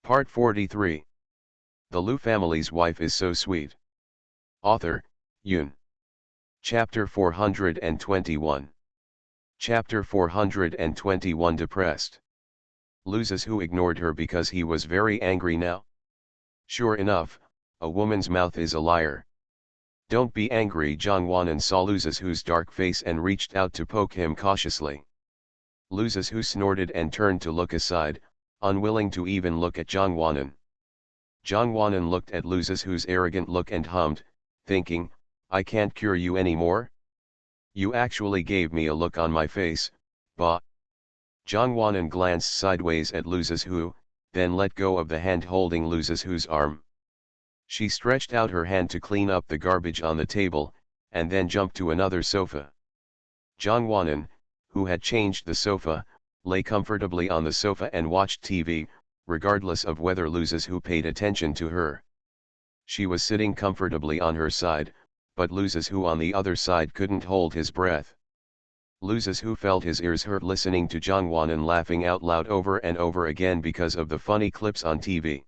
Part 43. The Liu family's wife is so sweet. Author, Yoon. Chapter 421. Chapter 421 Depressed. Loses who ignored her because he was very angry now. Sure enough, a woman's mouth is a liar. Don't be angry. Jongwon saw Loses who's dark face and reached out to poke him cautiously. Loses who snorted and turned to look aside, unwilling to even look at Jongwon. Jongwon looked at Loses who's arrogant look and hummed, thinking, I can't cure you anymore? You actually gave me a look on my face, bah. Jongwon glanced sideways at Loses who, then let go of the hand holding Loses who's arm. She stretched out her hand to clean up the garbage on the table, and then jumped to another sofa. Jongwon, who had changed the sofa, lay comfortably on the sofa and watched TV, regardless of whether Loses who paid attention to her. She was sitting comfortably on her side, but Loses who on the other side couldn't hold his breath. Loses who felt his ears hurt listening to Jongwon laughing out loud over and over again because of the funny clips on TV.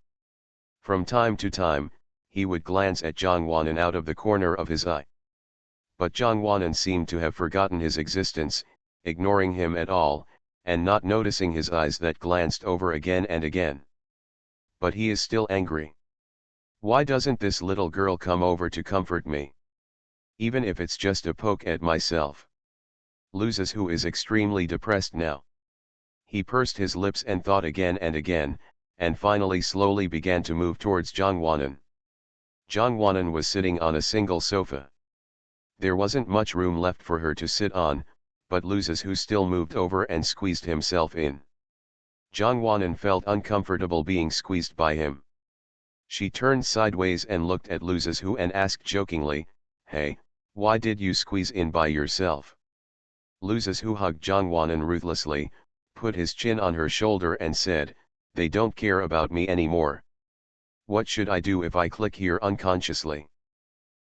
From time to time, he would glance at Jongwon out of the corner of his eye. But Jongwon seemed to have forgotten his existence, ignoring him at all, and not noticing his eyes that glanced over again and again. But he is still angry. Why doesn't this little girl come over to comfort me? Even if it's just a poke at myself. Loses who is extremely depressed now. He pursed his lips and thought again and again, and finally slowly began to move towards Jongwon. Jongwon was sitting on a single sofa. There wasn't much room left for her to sit on, but Loses who still moved over and squeezed himself in. Jongwon felt uncomfortable being squeezed by him. She turned sideways and looked at Loses who and asked jokingly, Hey, why did you squeeze in by yourself? Loses who hugged Jongwon ruthlessly, put his chin on her shoulder and said, They don't care about me anymore. What should I do if I click here unconsciously?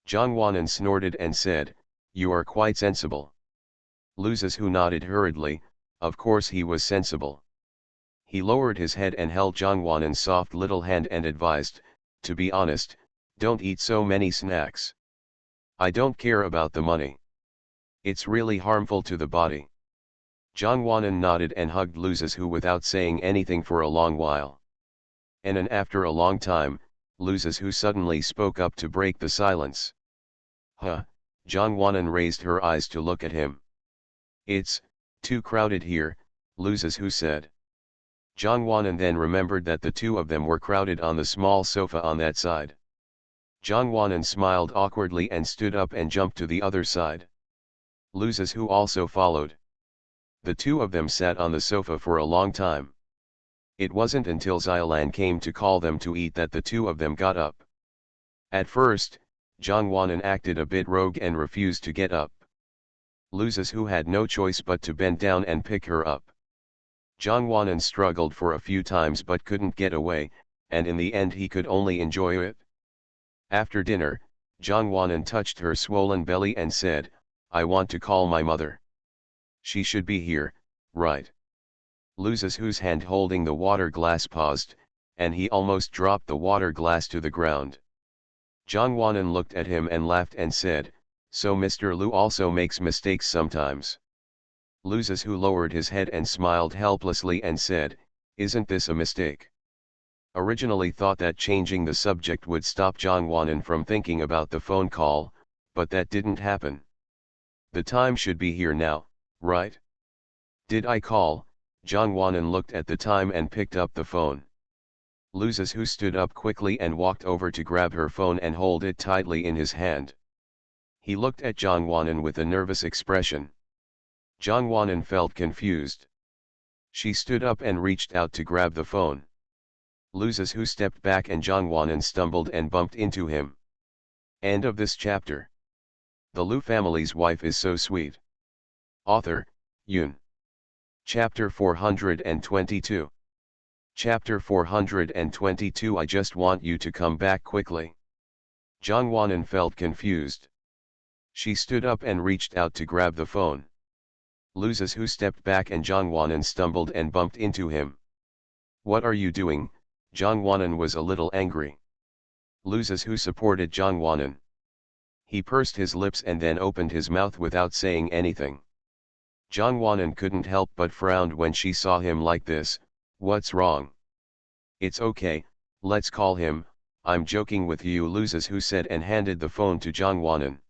Jongwon snorted and said, You are quite sensible. Loses who nodded hurriedly, of course he was sensible. He lowered his head and held Jongwon's soft little hand and advised, To be honest, don't eat so many snacks. I don't care about the money. It's really harmful to the body. Jongwon nodded and hugged Loses who without saying anything for a long while. And after a long time, Loses who suddenly spoke up to break the silence. Huh, Jongwon raised her eyes to look at him. It's too crowded here, Loses who said. Jongwon then remembered that the two of them were crowded on the small sofa on that side. Jongwon smiled awkwardly and stood up and jumped to the other side. Loses who also followed. The two of them sat on the sofa for a long time. It wasn't until Xiaolan came to call them to eat that the two of them got up. At first, Jongwon acted a bit rogue and refused to get up. Loses who had no choice but to bend down and pick her up. Jongwon struggled for a few times but couldn't get away, and in the end he could only enjoy it. After dinner, Jongwon touched her swollen belly and said, I want to call my mother. She should be here, right? Loses whose hand holding the water glass paused, and he almost dropped the water glass to the ground. Jongwon looked at him and laughed and said, So Mr. Liu also makes mistakes sometimes. Loses who lowered his head and smiled helplessly and said, Isn't this a mistake? Originally thought that changing the subject would stop Jongwon from thinking about the phone call, but that didn't happen. The time should be here now, right? Did I call? Jongwon looked at the time and picked up the phone. Loses who stood up quickly and walked over to grab her phone and hold it tightly in his hand. He looked at Jongwon with a nervous expression. Jongwon felt confused. She stood up and reached out to grab the phone. Loses who stepped back and Jongwon stumbled and bumped into him. End of this chapter. The Liu family's wife is so sweet. Author, Yoon. Chapter 422. Chapter 422 I just want you to come back quickly. Jongwon felt confused. She stood up and reached out to grab the phone. Loses who stepped back and Jongwon stumbled and bumped into him. What are you doing, Zhang Wanan was a little angry. Loses who supported Zhang Wanan. He pursed his lips and then opened his mouth without saying anything. Zhang Wanan couldn't help but frowned when she saw him like this. What's wrong? It's okay, let's call him, I'm joking with you, Loses who said and handed the phone to Zhang Wanan.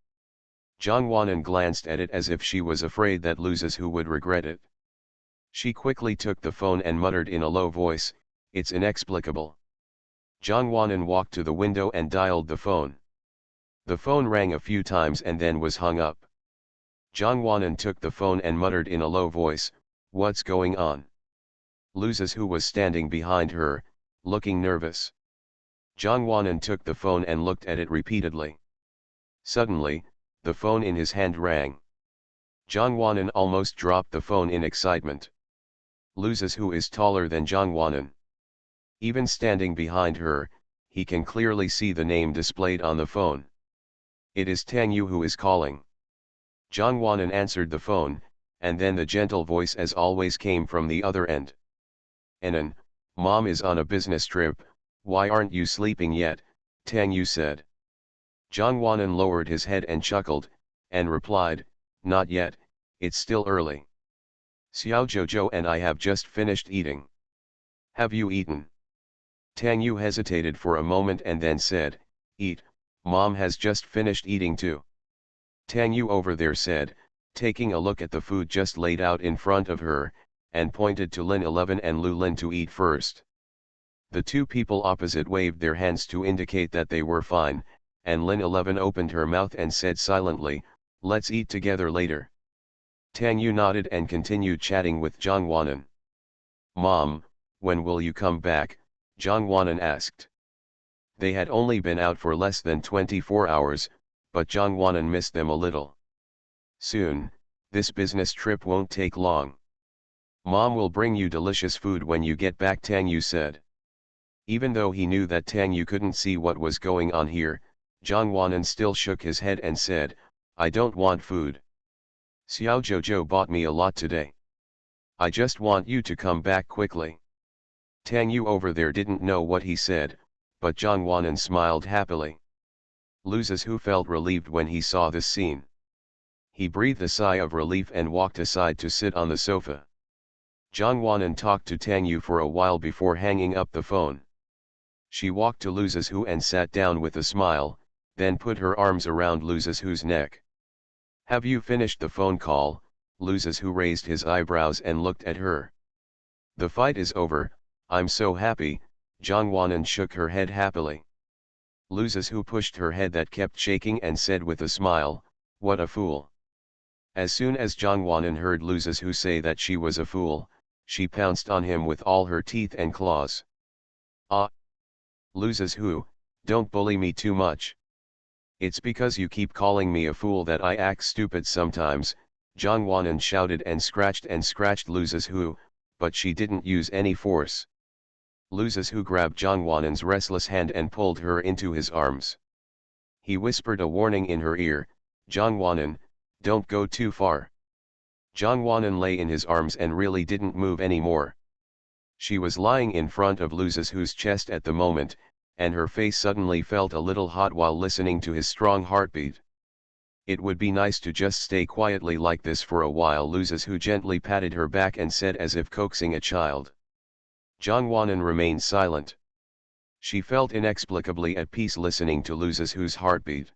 Zhang Wanan glanced at it as if she was afraid that Loses who would regret it. She quickly took the phone and muttered in a low voice, it's inexplicable. Zhang Wanan walked to the window and dialed the phone. The phone rang a few times and then was hung up. Zhang Wanan took the phone and muttered in a low voice, what's going on? Loses who was standing behind her, looking nervous. Zhang Wanan took the phone and looked at it repeatedly. Suddenly, the phone in his hand rang. Zhang Wanan almost dropped the phone in excitement. Loses who is taller than Zhang Wanan. Even standing behind her, he can clearly see the name displayed on the phone. It is Tang Yu who is calling. Zhang Wanan answered the phone, and then the gentle voice as always came from the other end. Anan, Mom is on a business trip, why aren't you sleeping yet? Tang Yu said. Zhang Wanan lowered his head and chuckled, and replied, not yet, it's still early. Xiao Jojo and I have just finished eating. Have you eaten? Tang Yu hesitated for a moment and then said, eat, Mom has just finished eating too. Tang Yu over there said, taking a look at the food just laid out in front of her, and pointed to Lin 11 and Lu Lin to eat first. The two people opposite waved their hands to indicate that they were fine, and Lin 11 opened her mouth and said silently, let's eat together later. Tang Yu nodded and continued chatting with Zhang Wanan. Mom, when will you come back? Zhang Wanan asked. They had only been out for less than 24 hours, but Zhang Wanan missed them a little. Soon, this business trip won't take long. Mom will bring you delicious food when you get back, Tang Yu said. Even though he knew that Tang Yu couldn't see what was going on here, Zhang Wanan still shook his head and said, I don't want food. Xiao Jojo bought me a lot today. I just want you to come back quickly. Tang Yu over there didn't know what he said, but Zhang Wanan smiled happily. Loses who felt relieved when he saw this scene. He breathed a sigh of relief and walked aside to sit on the sofa. Zhang Wanan talked to Tang Yu for a while before hanging up the phone. She walked to Loses who and sat down with a smile, then put her arms around Loses who's neck. Have you finished the phone call? Loses who raised his eyebrows and looked at her. The fight is over, I'm so happy, Zhang Wanan shook her head happily. Loses who pushed her head that kept shaking and said with a smile, what a fool. As soon as Zhang Wanan heard Loses who say that she was a fool, she pounced on him with all her teeth and claws. Ah! Loses who, don't bully me too much. It's because you keep calling me a fool that I act stupid sometimes, Zhang Wanan shouted and scratched Loses who, but she didn't use any force. Loses who grabbed Zhang Wanan's restless hand and pulled her into his arms. He whispered a warning in her ear, Zhang Wanan, don't go too far. Zhang Wanan lay in his arms and really didn't move anymore. She was lying in front of Loses who's chest at the moment, and her face suddenly felt a little hot while listening to his strong heartbeat. It would be nice to just stay quietly like this for a while, Loses who gently patted her back and said as if coaxing a child. Zhang Wanan remained silent. She felt inexplicably at peace listening to Loses who's heartbeat.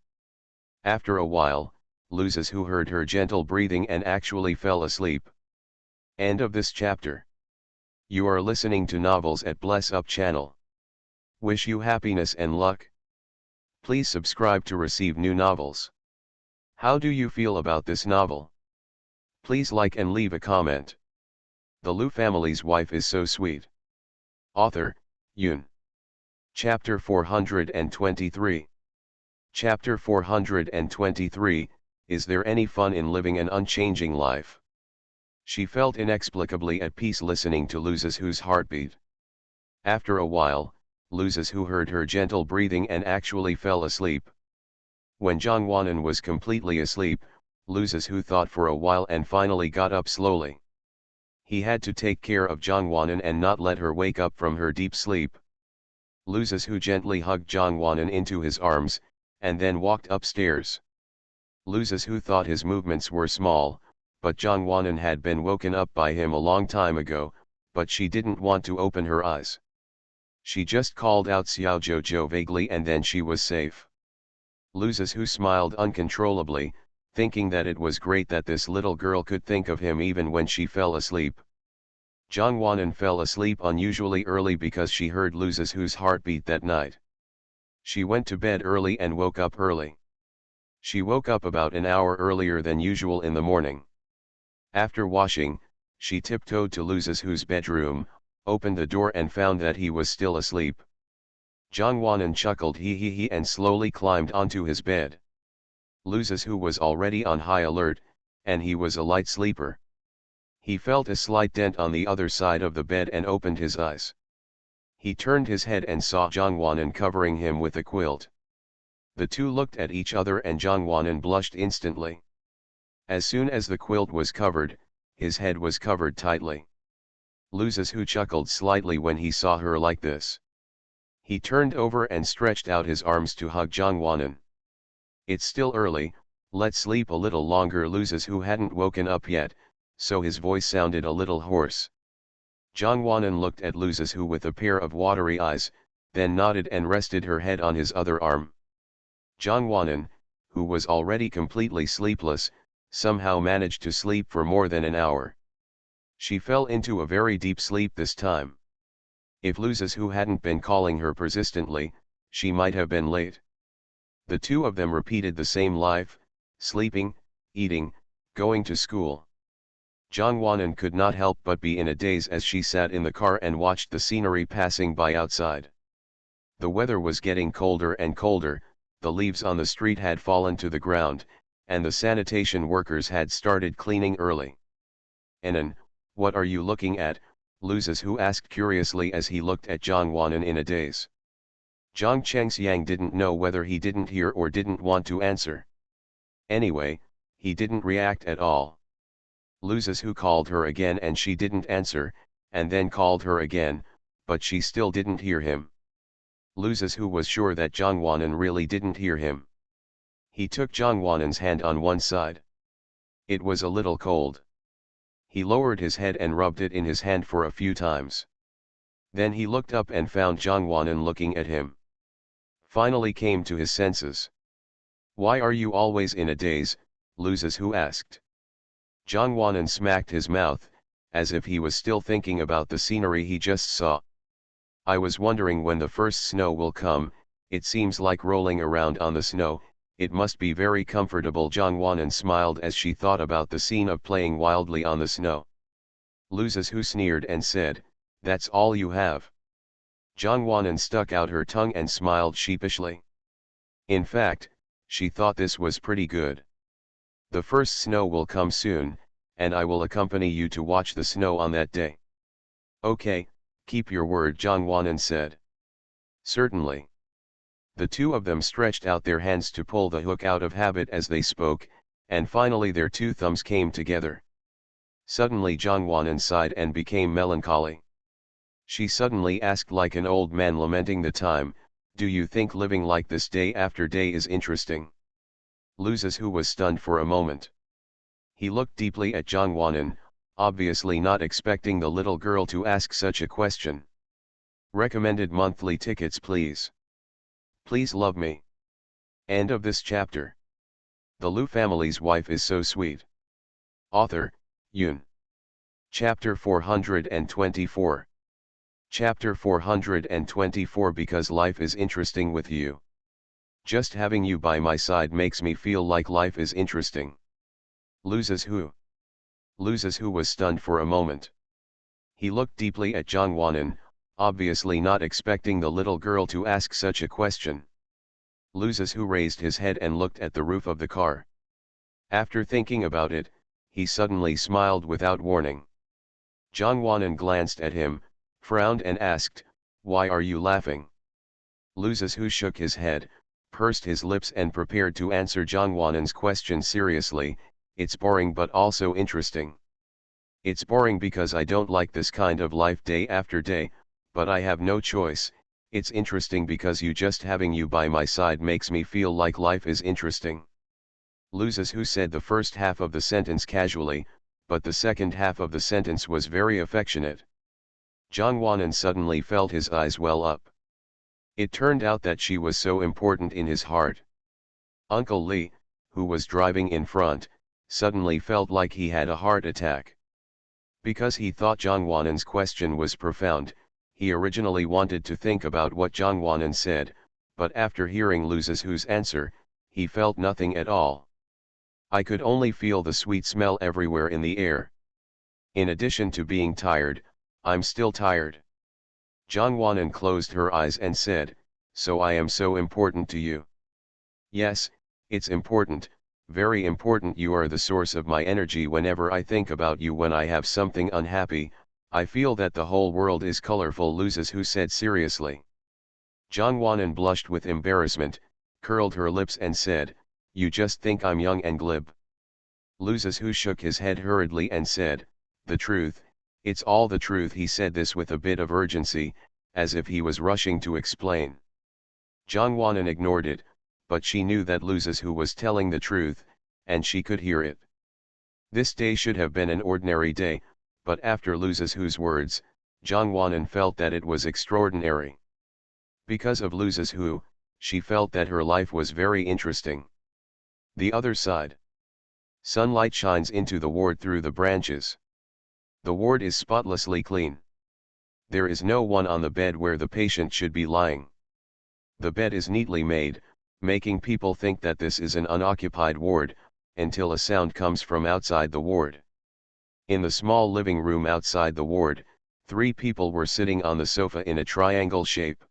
After a while, Loses who heard her gentle breathing and actually fell asleep. End of this chapter. You are listening to Novels at Bless Up channel. Wish you happiness and luck. Please subscribe to receive new novels. How do you feel about this novel? Please like and leave a comment. The Lu family's wife is so sweet. Author, Yun. Chapter 423. Chapter 423, Is there any fun in living an unchanging life? She felt inexplicably at peace listening to Loses who's heartbeat. After a while, Loses who heard her gentle breathing and actually fell asleep. When Zhang Wanan was completely asleep, Loses who thought for a while and finally got up slowly. He had to take care of Zhang Wanan and not let her wake up from her deep sleep. Loses who gently hugged Jongwon into his arms, and then walked upstairs. Loses who thought his movements were small, but Jongwon had been woken up by him a long time ago, but she didn't want to open her eyes. She just called out Xiao Jojo vaguely and then she was safe. Loses who smiled uncontrollably, thinking that it was great that this little girl could think of him even when she fell asleep. Jongwon fell asleep unusually early because she heard Loses who's heartbeat that night. She went to bed early and woke up early. She woke up about an hour earlier than usual in the morning. After washing, she tiptoed to Loses who's bedroom, opened the door and found that he was still asleep. Jongwon chuckled hee and slowly climbed onto his bed. Loses who was already on high alert, and he was a light sleeper. He felt a slight dent on the other side of the bed and opened his eyes. He turned his head and saw Jongwon covering him with a quilt. The two looked at each other and Jongwon blushed instantly. As soon as the quilt was covered, his head was covered tightly. Loses who chuckled slightly when he saw her like this. He turned over and stretched out his arms to hug Jongwon. It's still early, let's sleep a little longer. Loses who hadn't woken up yet, so his voice sounded a little hoarse. Jongwon looked at Loses who with a pair of watery eyes, then nodded and rested her head on his other arm. Jongwon, who was already completely sleepless, somehow managed to sleep for more than an hour. She fell into a very deep sleep this time. If Loses who hadn't been calling her persistently, she might have been late. The two of them repeated the same life, sleeping, eating, going to school. Jongwon could not help but be in a daze as she sat in the car and watched the scenery passing by outside. The weather was getting colder and colder, the leaves on the street had fallen to the ground, and the sanitation workers had started cleaning early. "Anan, what are you looking at?" Loses who asked curiously as he looked at Jongwon in a daze. Zhang Chengxiang didn't know whether he didn't hear or didn't want to answer. Anyway, he didn't react at all. Loses who called her again and she didn't answer, and then called her again, but she still didn't hear him. Loses who was sure that Jongwon really didn't hear him. He took Jongwon's hand on one side. It was a little cold. He lowered his head and rubbed it in his hand for a few times. Then he looked up and found Jongwon looking at him. Finally came to his senses. "Why are you always in a daze?" Loses who asked. Jongwon smacked his mouth, as if he was still thinking about the scenery he just saw. "I was wondering when the first snow will come. It seems like rolling around on the snow, it must be very comfortable." Jongwon smiled as she thought about the scene of playing wildly on the snow. Loses who sneered and said, "That's all you have?" Jongwon stuck out her tongue and smiled sheepishly. In fact, she thought this was pretty good. "The first snow will come soon, and I will accompany you to watch the snow on that day." "Okay, keep your word," Jongwon said. "Certainly." The two of them stretched out their hands to pull the hook out of habit as they spoke, and finally their two thumbs came together. Suddenly Jongwon sighed and became melancholy. She suddenly asked like an old man lamenting the time, "Do you think living like this day after day is interesting?" Loses who was stunned for a moment. He looked deeply at Jongwon, obviously not expecting the little girl to ask such a question. "Recommended monthly tickets please. Please love me." End of this chapter. The Lu family's wife is so sweet. Author, Yoon. Chapter 424. Chapter 424. Because life is interesting with you. Just having you by my side makes me feel like life is interesting. Loses who. Loses who was stunned for a moment. He looked deeply at Jongwon, obviously not expecting the little girl to ask such a question. Loses who raised his head and looked at the roof of the car. After thinking about it, he suddenly smiled without warning. Jongwon glanced at him, frowned and asked, "Why are you laughing?" Loses who shook his head, pursed his lips and prepared to answer Jongwon's question seriously. "It's boring but also interesting. It's boring because I don't like this kind of life day after day, but I have no choice. It's interesting because you just having you by my side makes me feel like life is interesting. Loses who said the first half of the sentence casually, but the second half of the sentence was very affectionate. Jongwanan suddenly felt his eyes well up. It turned out that she was so important in his heart. Uncle Lee, who was driving in front, suddenly felt like he had a heart attack. Because he thought Jongwanan's question was profound, he originally wanted to think about what Jongwanan said, but after hearing Loses who's answer, he felt nothing at all. I could only feel the sweet smell everywhere in the air. In addition to being tired, I'm still tired. Jongwanan closed her eyes and said, "So I am so important to you." "Yes, it's important, very important. You are the source of my energy. Whenever I think about you, when I have something unhappy, I feel that the whole world is colorful," Loses who said seriously. Jongwanan blushed with embarrassment, curled her lips and said, "You just think I'm young and glib." Loses who shook his head hurriedly and said, "The truth, it's all the truth." He said this with a bit of urgency, as if he was rushing to explain. Jongwanan ignored it, but she knew that Loses who was telling the truth, and she could hear it. This day should have been an ordinary day, but after Loses who's words, Jongwanan felt that it was extraordinary. Because of Loses who, she felt that her life was very interesting. The other side. Sunlight shines into the ward through the branches. The ward is spotlessly clean. There is no one on the bed where the patient should be lying. The bed is neatly made, making people think that this is an unoccupied ward, until a sound comes from outside the ward. In the small living room outside the ward, 3 people were sitting on the sofa in a triangle shape.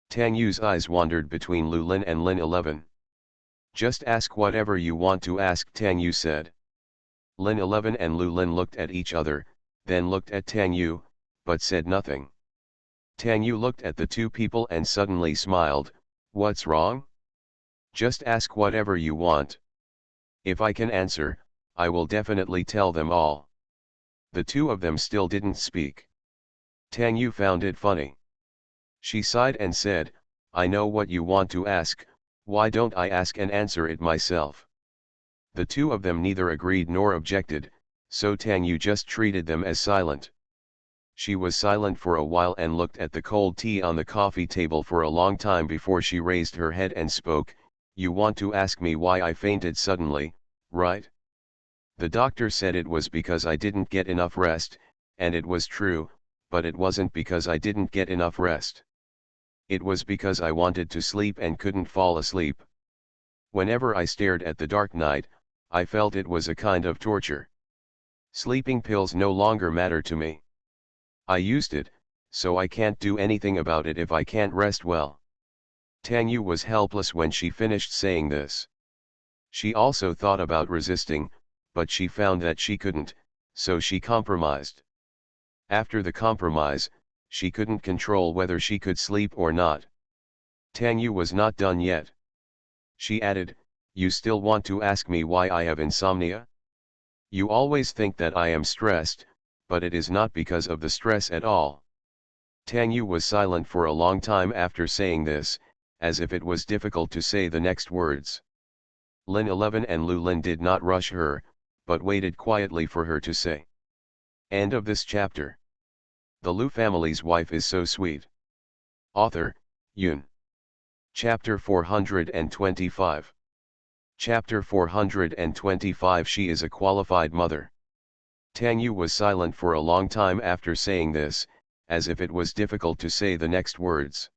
Tang Yu's eyes wandered between Lu Lin and Lin 11. "Just ask whatever you want to ask," Tang Yu said. Lin 11 and Lu Lin looked at each other, then looked at Tang Yu, but said nothing. Tang Yu looked at the 2 people and suddenly smiled. "What's wrong? Just ask whatever you want. If I can answer, I will definitely tell them all." The 2 of them still didn't speak. Tang Yu found it funny. She sighed and said, "I know what you want to ask, why don't I ask and answer it myself?" The 2 of them neither agreed nor objected, so Tang Yu just treated them as silent. She was silent for a while and looked at the cold tea on the coffee table for a long time before she raised her head and spoke. "You want to ask me why I fainted suddenly, right? The doctor said it was because I didn't get enough rest, and it was true, but it wasn't because I didn't get enough rest. It was because I wanted to sleep and couldn't fall asleep. Whenever I stared at the dark night, I felt it was a kind of torture. Sleeping pills no longer matter to me. I used it, so I can't do anything about it if I can't rest well." Tang Yu was helpless when she finished saying this. She also thought about resisting, but she found that she couldn't, so she compromised. After the compromise, she couldn't control whether she could sleep or not. Tang Yu was not done yet. She added, "You still want to ask me why I have insomnia? You always think that I am stressed, but it is not because of the stress at all." Tang Yu was silent for a long time after saying this, as if it was difficult to say the next words. Lin 11 and Lu Lin did not rush her, but waited quietly for her to say. End of this chapter. The Lu family's wife is so sweet. Author, Yun. Chapter 425. Chapter 425. She is a qualified mother. Tang Yu was silent for a long time after saying this, as if it was difficult to say the next words.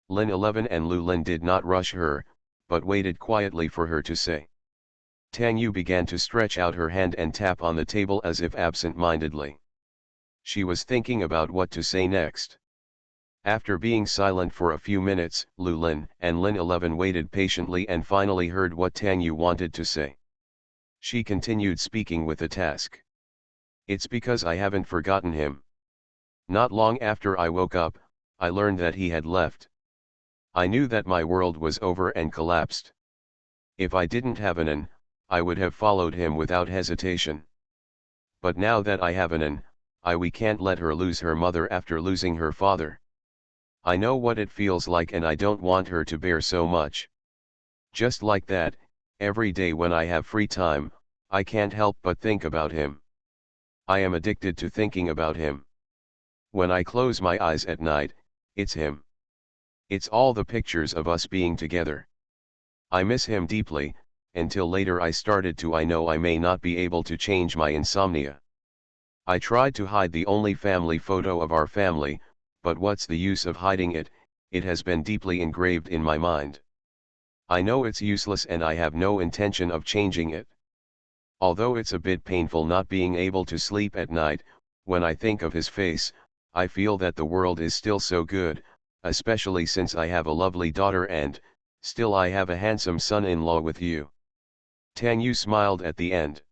Lin 11 and Lu Lin did not rush her, but waited quietly for her to say. Tang Yu began to stretch out her hand and tap on the table as if absent-mindedly. She was thinking about what to say next. After being silent for a few minutes, Lu Lin and Lin 11 waited patiently and finally heard what Tang Yu wanted to say. She continued speaking with a task. "It's because I haven't forgotten him. Not long after I woke up, I learned that he had left. I knew that my world was over and collapsed. If I didn't have Anan, I would have followed him without hesitation. But now that I have Anan, we can't let her lose her mother after losing her father. I know what it feels like and I don't want her to bear so much. Just like that, every day when I have free time, I can't help but think about him. I am addicted to thinking about him. When I close my eyes at night, it's him. It's all the pictures of us being together. I miss him deeply, until later I started to I know I may not be able to change my insomnia. I tried to hide the only family photo of our family, but what's the use of hiding it, it has been deeply engraved in my mind. I know it's useless and I have no intention of changing it. Although it's a bit painful not being able to sleep at night, when I think of his face, I feel that the world is still so good, especially since I have a lovely daughter and, still I have a handsome son-in-law with you. Tang Yu smiled at the end.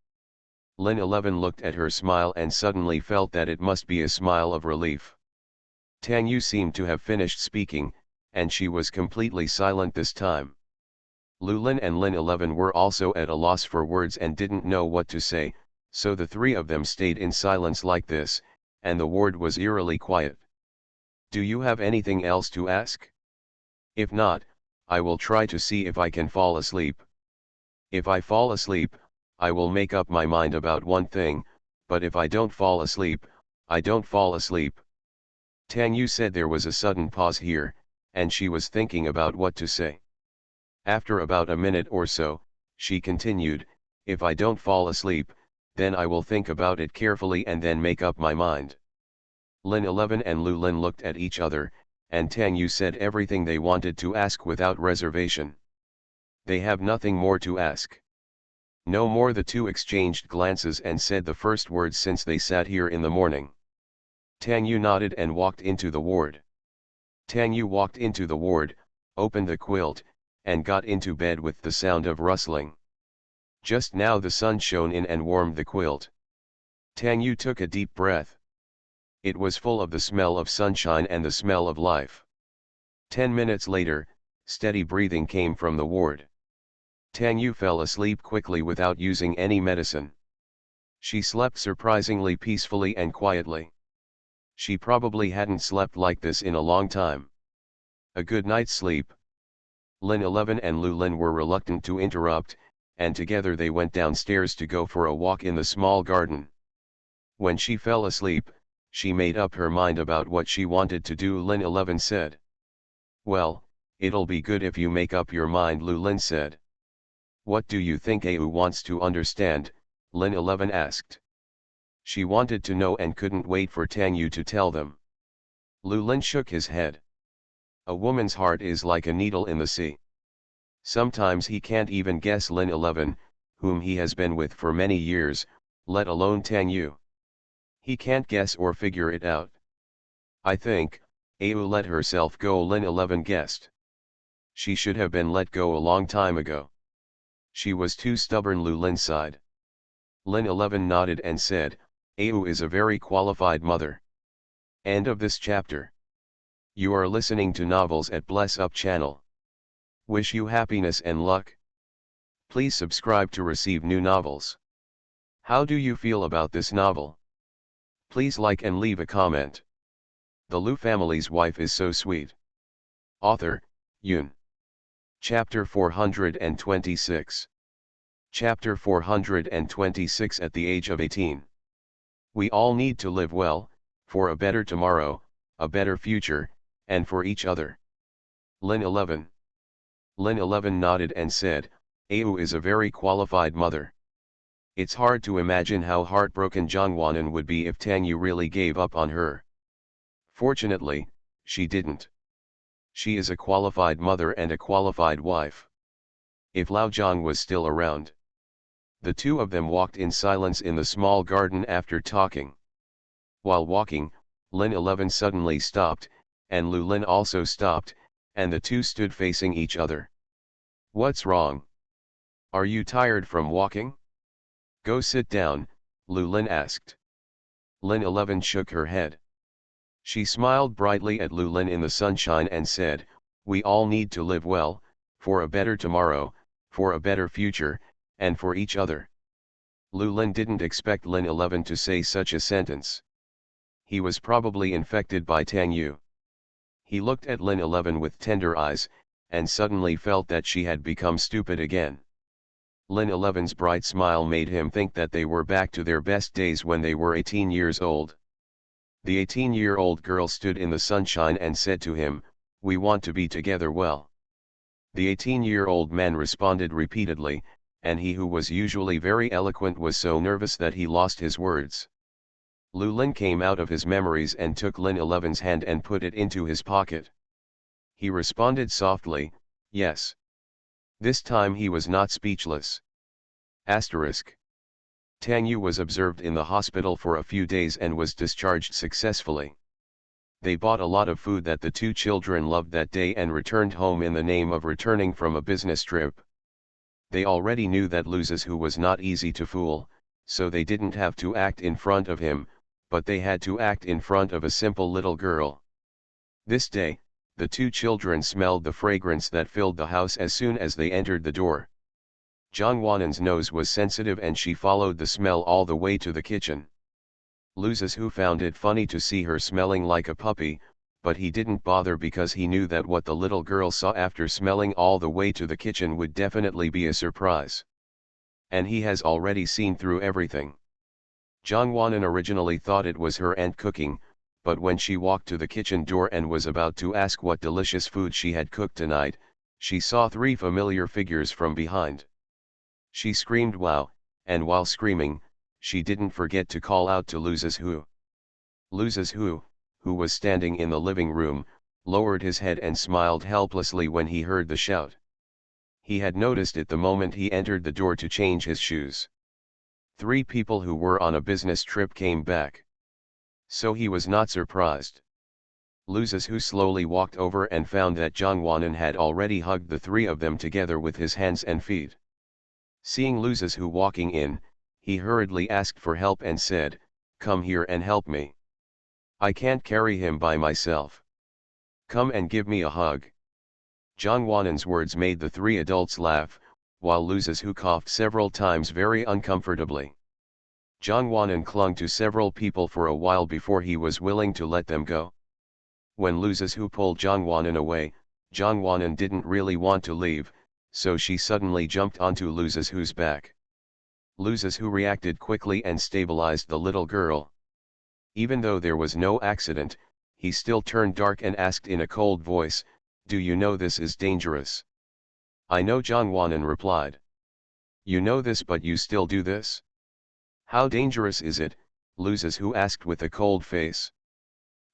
Lin 11 looked at her smile and suddenly felt that it must be a smile of relief. Tang Yu seemed to have finished speaking, and she was completely silent this time. Lu Lin and Lin 11 were also at a loss for words and didn't know what to say, so the three of them stayed in silence like this, and the ward was eerily quiet. Do you have anything else to ask? If not, I will try to see if I can fall asleep. If I fall asleep, I will make up my mind about one thing, but if I don't fall asleep, I don't fall asleep. Tang Yu said there was a sudden pause here, and she was thinking about what to say. After about a minute or so, she continued, if I don't fall asleep, then I will think about it carefully and then make up my mind. Lin 11 and Lu Lin looked at each other, and Tang Yu said everything they wanted to ask without reservation. They have nothing more to ask. No more. The two exchanged glances and said the first words since they sat here in the morning. Tang Yu nodded and walked into the ward. Tang Yu walked into the ward, opened the quilt, and got into bed with the sound of rustling. Just now the sun shone in and warmed the quilt. Tang Yu took a deep breath. It was full of the smell of sunshine and the smell of life. 10 minutes later, steady breathing came from the ward. Tang Yu fell asleep quickly without using any medicine. She slept surprisingly peacefully and quietly. She probably hadn't slept like this in a long time. A good night's sleep. Lin 11 and Lu Lin were reluctant to interrupt, and together they went downstairs to go for a walk in the small garden. When she fell asleep, she made up her mind about what she wanted to do. Lin 11 said. Well, it'll be good if you make up your mind, Lu Lin said. What do you think Au wants to understand? Lin 11 asked. She wanted to know and couldn't wait for Tang Yu to tell them. Lu Lin shook his head. A woman's heart is like a needle in the sea. Sometimes he can't even guess Lin 11, whom he has been with for many years, let alone Tang Yu. He can't guess or figure it out. I think, Au let herself go, Lin 11 guessed. She should have been let go a long time ago. She was too stubborn, Lu Lin sighed. Lin 11 nodded and said, Au is a very qualified mother. End of this chapter. You are listening to Novels at Bless Up channel. Wish you happiness and luck. Please subscribe to receive new novels. How do you feel about this novel? Please like and leave a comment. The Lu family's wife is so sweet. Author, Yun. Chapter 426. Chapter 426. At the age of 18. We all need to live well, for a better tomorrow, a better future, and for each other. Lin 11. Lin 11 nodded and said, Au is a very qualified mother. It's hard to imagine how heartbroken Zhangwanan would be if Tang Yu really gave up on her. Fortunately, she didn't. She is a qualified mother and a qualified wife. If Lao Zhang was still around. The two of them walked in silence in the small garden after talking. While walking, Lin 11 suddenly stopped, and Lu Lin also stopped, and the two stood facing each other. What's wrong? Are you tired from walking? Go sit down, Lu Lin asked. Lin 11 shook her head. She smiled brightly at Lu Lin in the sunshine and said, we all need to live well, for a better tomorrow, for a better future, and for each other. Lu Lin didn't expect Lin 11 to say such a sentence. He was probably infected by Tang Yu. He looked at Lin 11 with tender eyes, and suddenly felt that she had become stupid again. Lin 11's bright smile made him think that they were back to their best days when they were 18 years old. The 18-year-old girl stood in the sunshine and said to him, "We want to be together well." The 18-year-old man responded repeatedly, and he who was usually very eloquent was so nervous that he lost his words. Lu Lin came out of his memories and took Lin 11's hand and put it into his pocket. He responded softly, "Yes." This time he was not speechless. Asterisk. Tang Yu was observed in the hospital for a few days and was discharged successfully. They bought a lot of food that the two children loved that day and returned home in the name of returning from a business trip. They already knew that Lu Zizhu was not easy to fool, so they didn't have to act in front of him, but they had to act in front of a simple little girl. This day, the two children smelled the fragrance that filled the house as soon as they entered the door. Zhang Wanan's nose was sensitive and she followed the smell all the way to the kitchen. Lu Zizhu found it funny to see her smelling like a puppy, but he didn't bother because he knew that what the little girl saw after smelling all the way to the kitchen would definitely be a surprise. And he has already seen through everything. Zhang Wanan originally thought it was her aunt cooking, but when she walked to the kitchen door and was about to ask what delicious food she had cooked tonight, she saw three familiar figures from behind. She screamed wow, and while screaming, she didn't forget to call out to Lu Zizhu. Lu Zizhu, who was standing in the living room, lowered his head and smiled helplessly when he heard the shout. He had noticed it the moment he entered the door to change his shoes. Three people who were on a business trip came back. So he was not surprised. Lu Zizhu slowly walked over and found that Zhang Wanan had already hugged the three of them together with his hands and feet. Seeing Lu Zizhu walking in, he hurriedly asked for help and said, "Come here and help me. I can't carry him by myself. Come and give me a hug." Zhang Wanan's words made the three adults laugh, while Lu Zizhu coughed several times very uncomfortably. Zhang Wanan clung to several people for a while before he was willing to let them go. When Lu Zizhu pulled Zhang Wanan away, Zhang Wanan didn't really want to leave, so she suddenly jumped onto Lu Zizhu's back. Lu Zizhu reacted quickly and stabilized the little girl. Even though there was no accident, he still turned dark and asked in a cold voice, "Do you know this is dangerous?" "I know," Zhang Wanan replied. "You know this but you still do this? How dangerous is it?" Lu Zizhu asked with a cold face.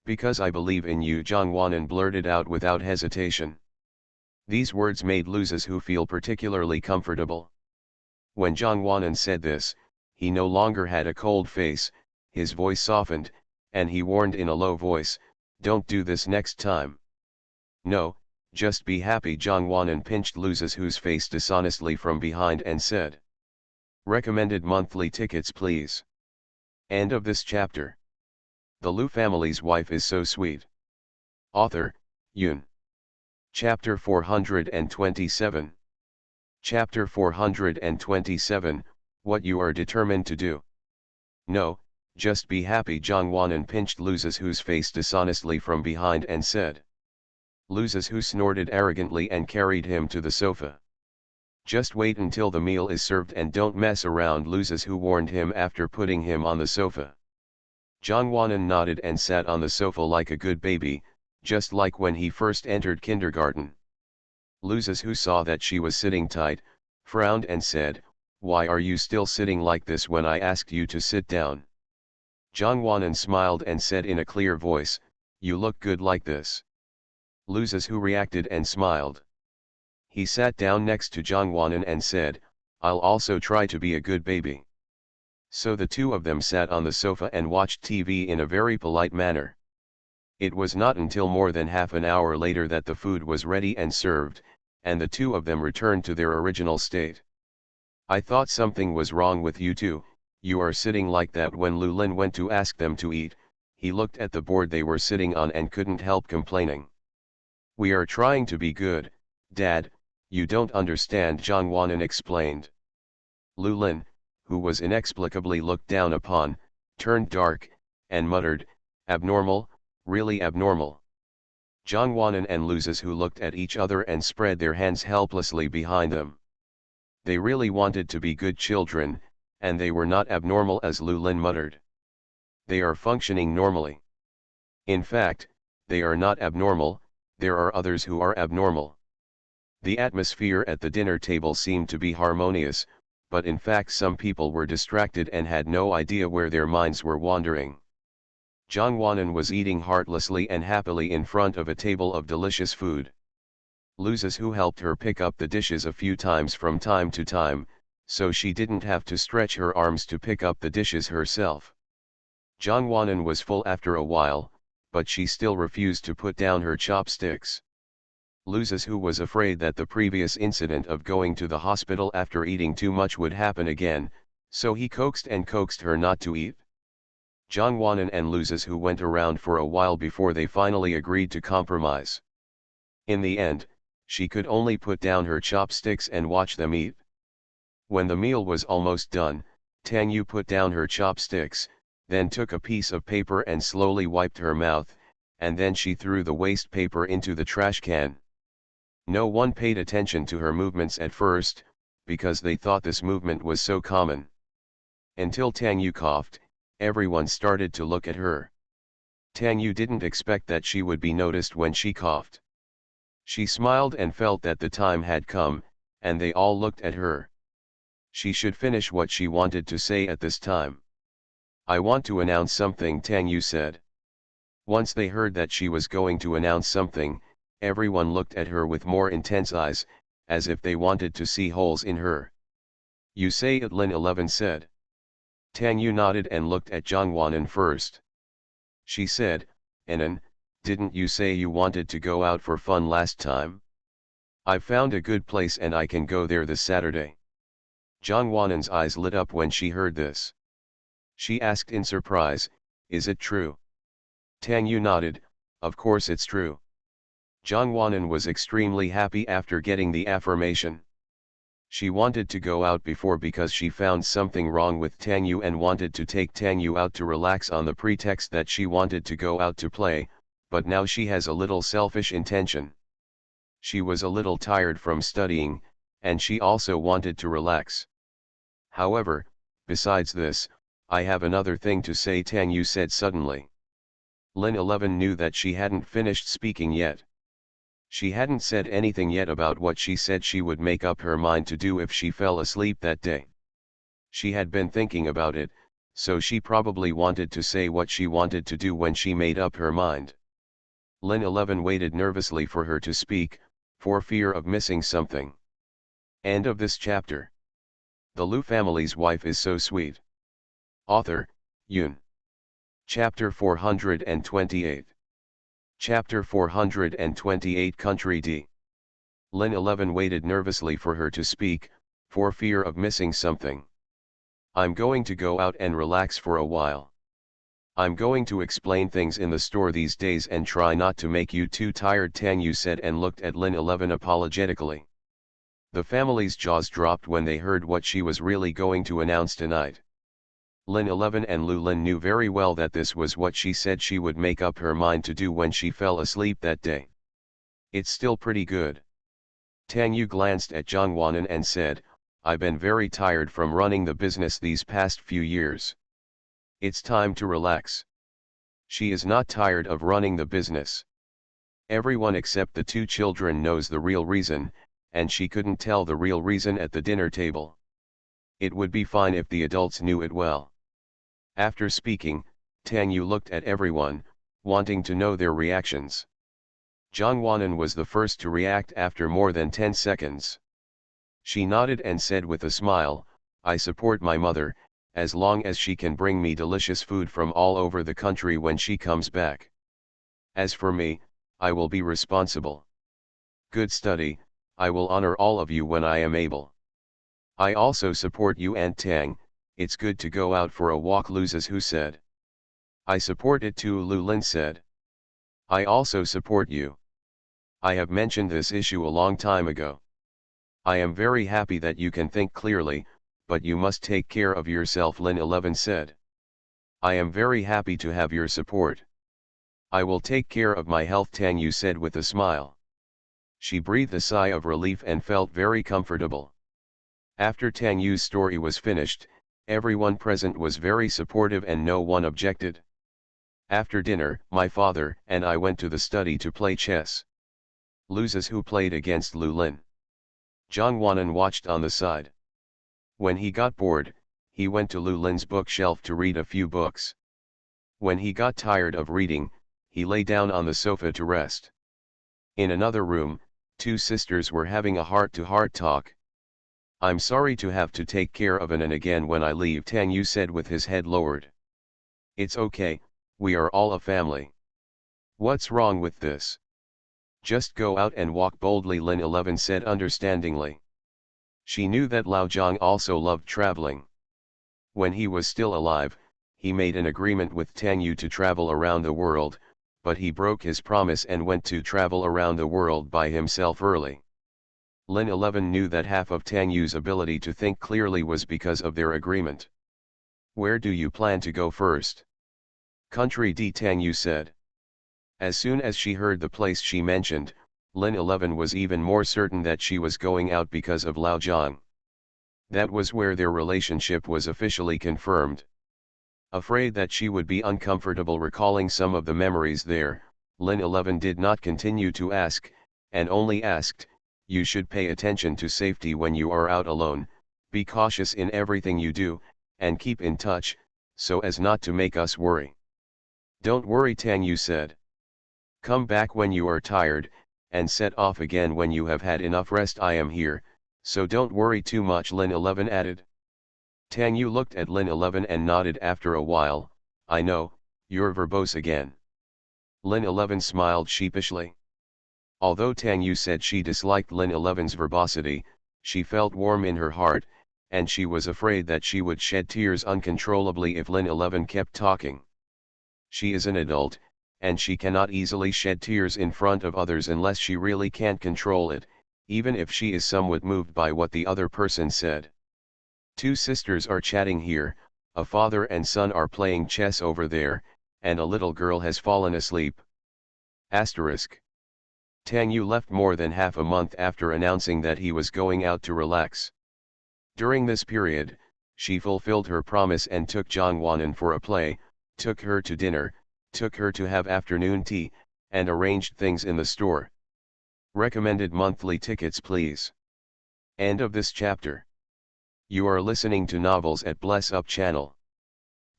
"Because I believe in you," Zhang Wanan blurted out without hesitation. These words made Lu Zizhu feel particularly comfortable. When Zhang Wanan said this, he no longer had a cold face, his voice softened, and he warned in a low voice, "Don't do this next time." "No, just be happy." Zhang Wanan pinched Lu Zizhu's face dishonestly from behind and said. Recommended monthly tickets please. End of this chapter. The Lu family's wife is so sweet. Author, Yun. Chapter 427. Chapter 427, What you are determined to do. "No, just be happy." Zhang Wanan pinched Lu Zizhu's face dishonestly from behind and said. Lu Zizhu snorted arrogantly and carried him to the sofa. "Just wait until the meal is served and don't mess around," Lu Zizhu warned him after putting him on the sofa. Zhang Wanan nodded and sat on the sofa like a good baby, just like when he first entered kindergarten. Lu Zizhu saw that she was sitting tight, frowned and said, "Why are you still sitting like this when I asked you to sit down?" Zhang Wanan smiled and said in a clear voice, "You look good like this." Lu Zizhu reacted and smiled. He sat down next to Zhang Wanan and said, "I'll also try to be a good baby." So the two of them sat on the sofa and watched TV in a very polite manner. It was not until more than half an hour later that the food was ready and served, and the two of them returned to their original state. "I thought something was wrong with you two, you are sitting like that." When Lu Lin went to ask them to eat, he looked at the board they were sitting on and couldn't help complaining. "We are trying to be good, Dad, you don't understand," Zhang Wanan explained. Lu Lin, who was inexplicably looked down upon, turned dark, and muttered, "Abnormal, really abnormal." Jongwanan and Luzes who looked at each other and spread their hands helplessly behind them. They really wanted to be good children, and they were not abnormal as Lu Lin muttered. They are functioning normally. In fact, they are not abnormal, there are others who are abnormal. The atmosphere at the dinner table seemed to be harmonious, but in fact some people were distracted and had no idea where their minds were wandering. Jongwanan was eating heartlessly and happily in front of a table of delicious food. Luzes who helped her pick up the dishes a few times from time to time, so she didn't have to stretch her arms to pick up the dishes herself. Jongwanan was full after a while, but she still refused to put down her chopsticks. Luzes who was afraid that the previous incident of going to the hospital after eating too much would happen again, so he coaxed and coaxed her not to eat. Jongwanan and Luzes who went around for a while before they finally agreed to compromise. In the end, she could only put down her chopsticks and watch them eat. When the meal was almost done, Tang Yu put down her chopsticks, then took a piece of paper and slowly wiped her mouth, and then she threw the waste paper into the trash can. No one paid attention to her movements at first, because they thought this movement was so common. Until Tang Yu coughed, everyone started to look at her. Tang Yu didn't expect that she would be noticed when she coughed. She smiled and felt that the time had come, and they all looked at her. She should finish what she wanted to say at this time. "I want to announce something," Tang Yu said. Once they heard that she was going to announce something, everyone looked at her with more intense eyes, as if they wanted to see holes in her. "You say it," Lin 11 said. Tang Yu nodded and looked at Jongwanan first. She said, "Anan, didn't you say you wanted to go out for fun last time? I've found a good place and I can go there this Saturday." Jongwanan's eyes lit up when she heard this. She asked in surprise, "Is it true?" Tang Yu nodded, "Of course it's true." Jongwanan was extremely happy after getting the affirmation. She wanted to go out before because she found something wrong with Tang Yu and wanted to take Tang Yu out to relax on the pretext that she wanted to go out to play, but now she has a little selfish intention. She was a little tired from studying, and she also wanted to relax. "However, besides this, I have another thing to say," Tang Yu said suddenly. Lin 11 knew that she hadn't finished speaking yet. She hadn't said anything yet about what she said she would make up her mind to do if she fell asleep that day. She had been thinking about it, so she probably wanted to say what she wanted to do when she made up her mind. Lin 11 waited nervously for her to speak, for fear of missing something. End of this chapter. The Lu family's wife is so sweet. Author, Yoon. Chapter 428. Chapter 428 Country D. Lin 11 waited nervously for her to speak, for fear of missing something. "I'm going to go out and relax for a while. I'm going to explain things in the store these days and try not to make you too tired," Tang Yu said and looked at Lin 11 apologetically. The family's jaws dropped when they heard what she was really going to announce tonight. Lin 11 and Lu Lin knew very well that this was what she said she would make up her mind to do when she fell asleep that day. "It's still pretty good." Tang Yu glanced at Jongwanan and said, "I've been very tired from running the business these past few years. It's time to relax." She is not tired of running the business. Everyone except the two children knows the real reason, and she couldn't tell the real reason at the dinner table. It would be fine if the adults knew it well. After speaking, Tang Yu looked at everyone, wanting to know their reactions. Jongwanan was the first to react after more than 10 seconds. She nodded and said with a smile, "I support my mother, as long as she can bring me delicious food from all over the country when she comes back. As for me, I will be responsible. Good study, I will honor all of you when I am able. I also support you, Aunt Tang. It's good to go out for a walk," Luzes who said. "I support it too," Lu Lin said. "I also support you. I have mentioned this issue a long time ago. I am very happy that you can think clearly, but you must take care of yourself," Lin 11 said. "I am very happy to have your support. I will take care of my health, Tang Yu said with a smile. She breathed a sigh of relief and felt very comfortable. After Tang Yu's story was finished, everyone present was very supportive and no one objected. After dinner, my father and I went to the study to play chess. Loses who played against Lu Lin. Zhang Wanan watched on the side. When he got bored, he went to Lu Lin's bookshelf to read a few books. When he got tired of reading, he lay down on the sofa to rest. In another room, two sisters were having a heart-to-heart talk. I'm sorry to have to take care of Anan again when I leave, Tang Yu said with his head lowered. It's okay, we are all a family. What's wrong with this? Just go out and walk boldly, Lin 11 said understandingly. She knew that Lao Zhang also loved traveling. When he was still alive, he made an agreement with Tang Yu to travel around the world, but he broke his promise and went to travel around the world by himself early. Lin 11 knew that half of Tang Yu's ability to think clearly was because of their agreement. Where do you plan to go first? Country D, Tang Yu said. As soon as she heard the place she mentioned, Lin 11 was even more certain that she was going out because of Lao Zhang. That was where their relationship was officially confirmed. Afraid that she would be uncomfortable recalling some of the memories there, Lin 11 did not continue to ask, and only asked, you should pay attention to safety when you are out alone, be cautious in everything you do, and keep in touch, so as not to make us worry. Don't worry, Tang Yu said. Come back when you are tired, and set off again when you have had enough rest. I am here, so don't worry too much, Lin 11 added. Tang Yu looked at Lin 11 and nodded after a while. I know, you're verbose again. Lin 11 smiled sheepishly. Although Tang Yu said she disliked Lin 11's verbosity, she felt warm in her heart, and she was afraid that she would shed tears uncontrollably if Lin 11 kept talking. She is an adult, and she cannot easily shed tears in front of others unless she really can't control it, even if she is somewhat moved by what the other person said. Two sisters are chatting here, a father and son are playing chess over there, and a little girl has fallen asleep. Asterisk. Tang Yu left more than half a month after announcing that he was going out to relax. During this period, she fulfilled her promise and took Zhang Wanan for a play, took her to dinner, took her to have afternoon tea, and arranged things in the store. Recommended monthly tickets, please. End of this chapter. You are listening to Novels at Bless Up channel.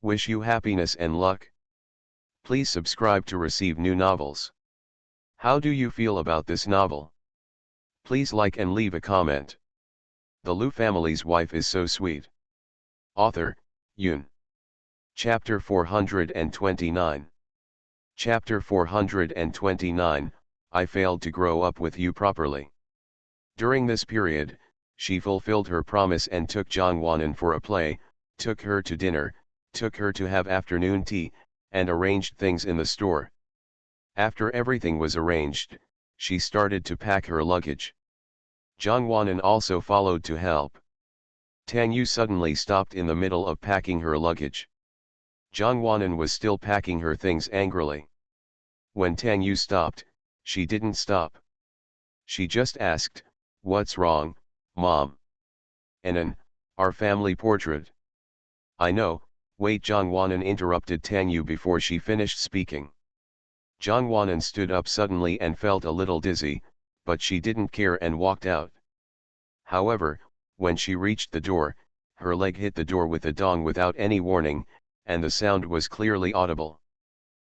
Wish you happiness and luck. Please subscribe to receive new novels. How do you feel about this novel? Please like and leave a comment. The Lu family's wife is so sweet. Author, Yun. Chapter 429. Chapter 429, I failed to grow up with you properly. During this period, she fulfilled her promise and took Zhang Wanan for a play, took her to dinner, took her to have afternoon tea, and arranged things in the store. After everything was arranged, she started to pack her luggage. Zhang Wanan also followed to help. Tang Yu suddenly stopped in the middle of packing her luggage. Zhang Wanan was still packing her things angrily. When Tang Yu stopped, she didn't stop. She just asked, "What's wrong, Mom?" "Anan, our family portrait." "I know, wait," Zhang Wanan interrupted Tang Yu before she finished speaking. Zhang Wanan stood up suddenly and felt a little dizzy, but she didn't care and walked out. However, when she reached the door, her leg hit the door with a dong without any warning, and the sound was clearly audible.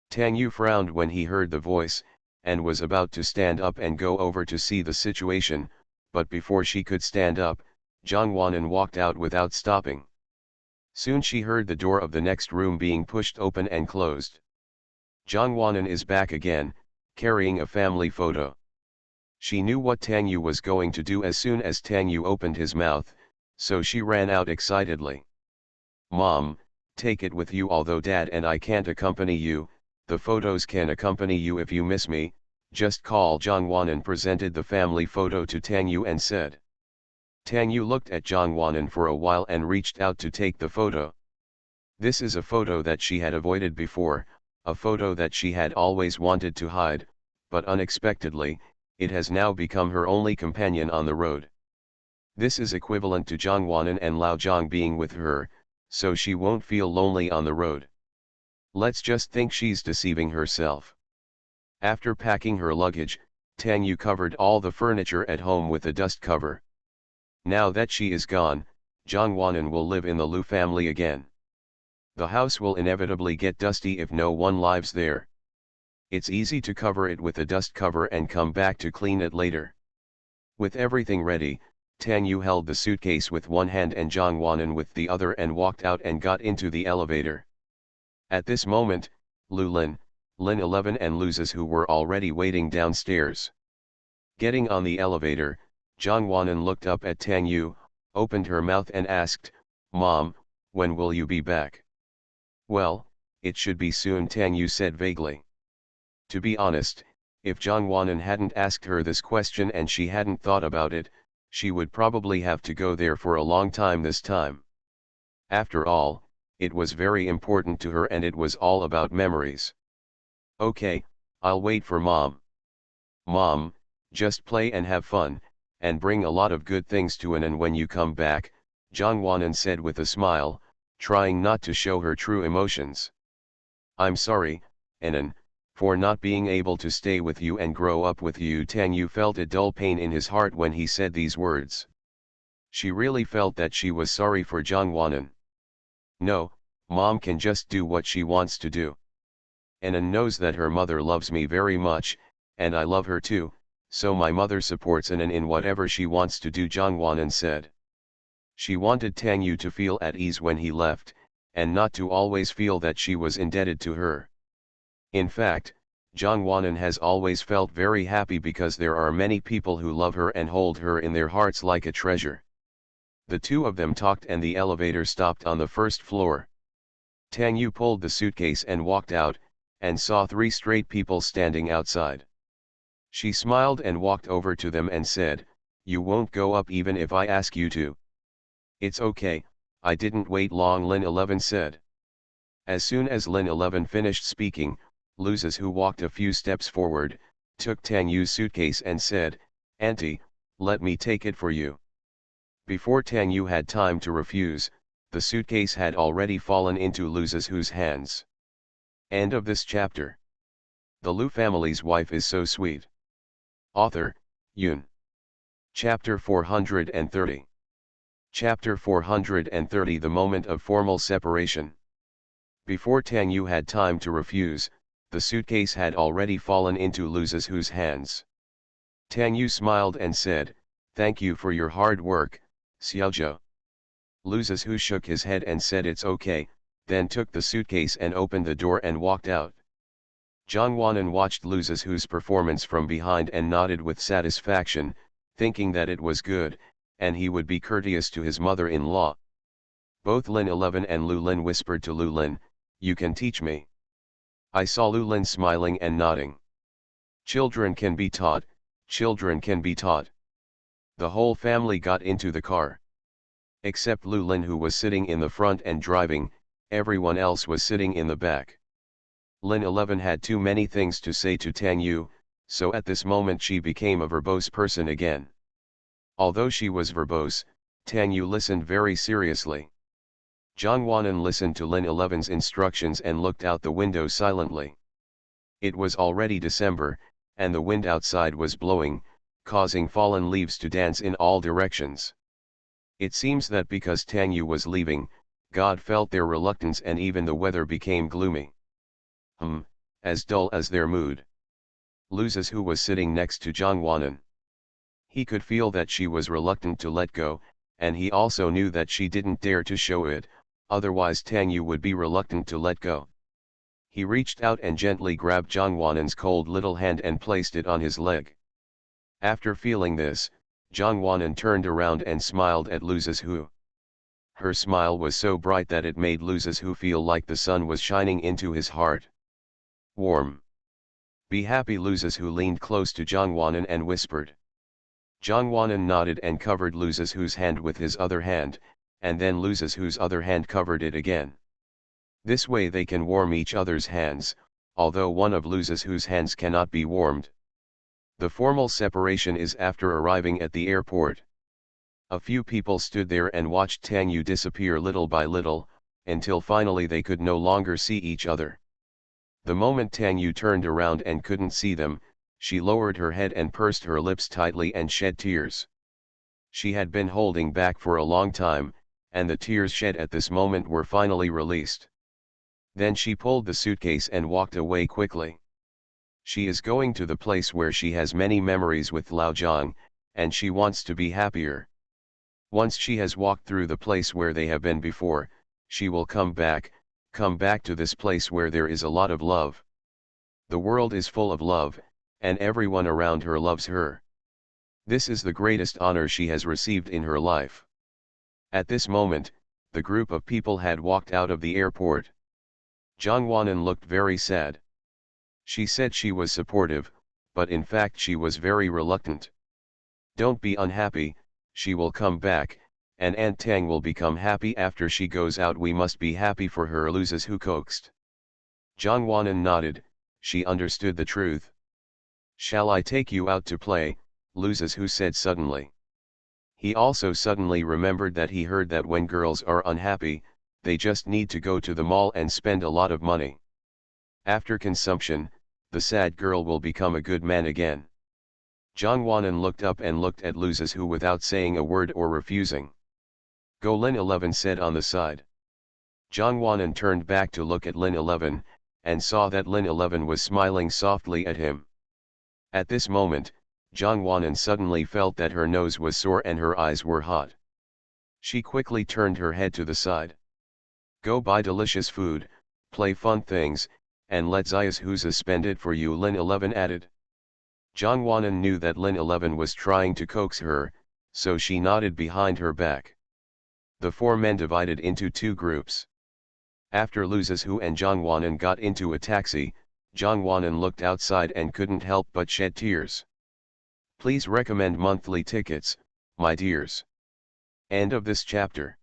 Tang Yu frowned when he heard the voice, and was about to stand up and go over to see the situation, but before she could stand up, Zhang Wanan walked out without stopping. Soon she heard the door of the next room being pushed open and closed. Zhang Wanan is back again, carrying a family photo. She knew what Tang Yu was going to do as soon as Tang Yu opened his mouth, so she ran out excitedly. "Mom, take it with you. Although Dad and I can't accompany you, the photos can accompany you if you miss me. Just call." Zhang Wanan presented the family photo to Tang Yu and said. Tang Yu looked at Zhang Wanan for a while and reached out to take the photo. This is a photo that she had avoided before, a photo that she had always wanted to hide, but unexpectedly, it has now become her only companion on the road. This is equivalent to Zhang Wanan and Lao Zhang being with her, so she won't feel lonely on the road. Let's just think she's deceiving herself. After packing her luggage, Tang Yu covered all the furniture at home with a dust cover. Now that she is gone, Zhang Wanan will live in the Lu family again. The house will inevitably get dusty if no one lives there. It's easy to cover it with a dust cover and come back to clean it later. With everything ready, Tang Yu held the suitcase with one hand and Zhang Wanan with the other and walked out and got into the elevator. At this moment, Lu Lin, Lin 11 and Luzes who were already waiting downstairs. Getting on the elevator, Zhang Wanan looked up at Tang Yu, opened her mouth and asked, "Mom, when will you be back?" "Well, it should be soon," Tang Yu said vaguely. To be honest, if Zhang Wanan hadn't asked her this question and she hadn't thought about it, she would probably have to go there for a long time this time. After all, it was very important to her and it was all about memories. "Okay, I'll wait for Mom." "Mom, just play and have fun, and bring a lot of good things to Anan when you come back," Zhang Wanan said with a smile, trying not to show her true emotions. "I'm sorry, Anan, for not being able to stay with you and grow up with you." Tang Yu felt a dull pain in his heart when he said these words. She really felt that she was sorry for Zhang Wanan. "No, Mom can just do what she wants to do. Anan knows that her mother loves me very much, and I love her too, so my mother supports Anan in whatever she wants to do," Zhang Wanan said. She wanted Tang Yu to feel at ease when he left, and not to always feel that she was indebted to her. In fact, Zhang Wanan has always felt very happy because there are many people who love her and hold her in their hearts like a treasure. The two of them talked and the elevator stopped on the first floor. Tang Yu pulled the suitcase and walked out, and saw 3 straight people standing outside. She smiled and walked over to them and said, "You won't go up even if I ask you to." "It's okay, I didn't wait long," Lin 11 said. As soon as Lin 11 finished speaking, Luzes, who walked a few steps forward, took Tang Yu's suitcase and said, "Auntie, let me take it for you." Before Tang Yu had time to refuse, the suitcase had already fallen into Luzes whose hands. End of this chapter. The Lu family's wife is so sweet. Author, Yun. Chapter 430. Chapter 430. The moment of formal separation. Before Tang Yu had time to refuse, the suitcase had already fallen into Luzes whose hands. Tang Yu smiled and said, "Thank you for your hard work, Xiaozhou." Luzes who shook his head and said it's okay, then took the suitcase and opened the door and walked out. Zhang Wanan watched Luzes whose performance from behind and nodded with satisfaction, thinking that it was good, and he would be courteous to his mother-in-law. Both Lin 11 and Lu Lin whispered to Lu Lin, "You can teach me." I saw Lu Lin smiling and nodding. Children can be taught, children can be taught. The whole family got into the car. Except Lu Lin, who was sitting in the front and driving, everyone else was sitting in the back. Lin 11 had too many things to say to Tang Yu, so at this moment she became a verbose person again. Although she was verbose, Tang Yu listened very seriously. Zhang Wanan listened to Lin 11's instructions and looked out the window silently. It was already December, and the wind outside was blowing, causing fallen leaves to dance in all directions. It seems that because Tang Yu was leaving, God felt their reluctance and even the weather became gloomy. As dull as their mood. Luzes, who was sitting next to Zhang Wanan. He could feel that she was reluctant to let go, and he also knew that she didn't dare to show it, otherwise Tang Yu would be reluctant to let go. He reached out and gently grabbed Zhang Wanan's cold little hand and placed it on his leg. After feeling this, Zhang Wanan turned around and smiled at Luzes who. Her smile was so bright that it made Luzes who feel like the sun was shining into his heart. Warm. Be happy. Luzes who leaned close to Zhang Wanan and whispered. Zhang Wanan nodded and covered Luzes whose hand with his other hand, and then Luzes whose other hand covered it again. This way they can warm each other's hands, although one of loses whose hands cannot be warmed. The formal separation is after arriving at the airport. A few people stood there and watched Tang Yu disappear little by little, until finally they could no longer see each other. The moment Tang Yu turned around and couldn't see them, she lowered her head and pursed her lips tightly and shed tears. She had been holding back for a long time, and the tears shed at this moment were finally released. Then she pulled the suitcase and walked away quickly. She is going to the place where she has many memories with Lao Zhang, and she wants to be happier. Once she has walked through the place where they have been before, she will come back to this place where there is a lot of love. The world is full of love, and everyone around her loves her. This is the greatest honor she has received in her life. At this moment, the group of people had walked out of the airport. Zhang Wanan looked very sad. She said she was supportive, but in fact she was very reluctant. Don't be unhappy, she will come back, and Aunt Tang will become happy after she goes out. We must be happy for her, Luzes who coaxed. Zhang Wanan nodded, she understood the truth. Shall I take you out to play, Luzes who said suddenly. He also suddenly remembered that he heard that when girls are unhappy, they just need to go to the mall and spend a lot of money. After consumption, the sad girl will become a good man again. Zhang Wanan looked up and looked at Luzes who without saying a word or refusing. Go, Lin 11 said on the side. Zhang Wanan turned back to look at Lin 11, and saw that Lin 11 was smiling softly at him. At this moment, Zhang Wanan suddenly felt that her nose was sore and her eyes were hot. She quickly turned her head to the side. Go buy delicious food, play fun things, and let Zayas who's spend it for you, Lin 11 added. Zhang Wanan knew that Lin 11 was trying to coax her, so she nodded behind her back. The four men divided into two groups. After Luzes Hu and Zhang Wanan got into a taxi, Zhang Wanan looked outside and couldn't help but shed tears. Please recommend monthly tickets, my dears. End of this chapter.